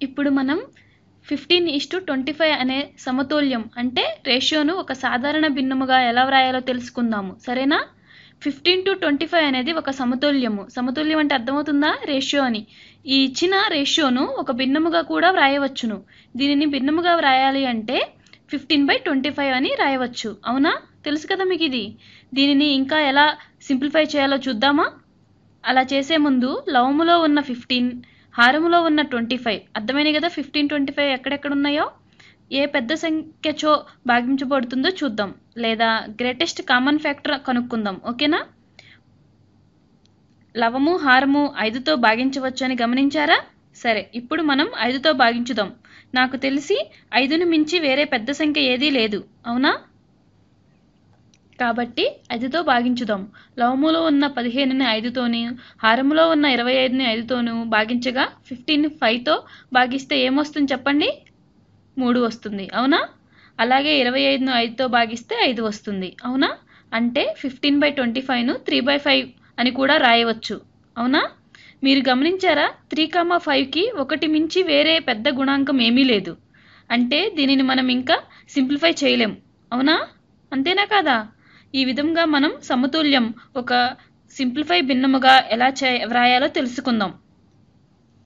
ఇప్పుడు మనం 15:25 అనే సమతుల్యం అంటే రేషియోను ఒక సాధారణ భిన్నముగా ఎలా వ్రాయాలో తెలుసుకుందాము. సరేనా? 15:25 అనేది ఒక సమతుల్యము. సమతుల్యం అంటే అర్థమవుతుందా? రేషియో అని. ఈ ఇచ్చిన రేషియోను ఒక భిన్నముగా కూడా వ్రాయవచ్చును. దీనిని భిన్నముగా వ్రాయాలి అంటే 15/25 అని రాయవచ్చు. అవునా? తెలుసు కదా మీకు ఇది. దీనిని ఇంకా ఎలా సింప్లిఫై చేయాలో చూద్దామా? అలా చేసే ముందు లవములో ఉన్న 15, హారములో ఉన్న 25 అర్థమైనాయి కదా. 15, 25 ఎక్కడెక్కడ ఉన్నాయో ఏ పెద్ద సంఖ్యచో భాగించబడుతుందో చూద్దాం, లేదా గ్రేటెస్ట్ కామన్ ఫ్యాక్టర్ కనుక్కుందాం. ఓకేనా? లవము హారము 5తో భాగించవచ్చు అని గమనించారా? సరే, ఇప్పుడు మనం 5తో భాగించుదాం. నాకు తెలిసి 5ను మించి వేరే పెద్ద సంఖ్య ఏదీ లేదు. అవునా? కాబట్టి 5తో భాగించుదాం. లవములో ఉన్న 15ని 5తోని, హారములో ఉన్న 25ని 5తోనూ భాగించగా 15ని 5తో భాగిస్తే ఏమొస్తుంది చెప్పండి? 3 వస్తుంది. అవునా? అలాగే 25ను 5తో భాగిస్తే 5 వస్తుంది. అవునా? అంటే 15/25ను 3/5 అని కూడా రాయవచ్చు. అవునా? మీరు గమనించారా? 3,5కి 1 మించి వేరే పెద్ద గుణాంకం ఏమీ లేదు. అంటే దీనిని మనం ఇంకా సింప్లిఫై చేయలేం. అవునా? అంతేనా కాదా? ఈ విధంగా మనం సమతుల్యం ఒక సింప్లిఫై భిన్నముగా ఎలా వ్రాయాలో తెలుసుకుందాం.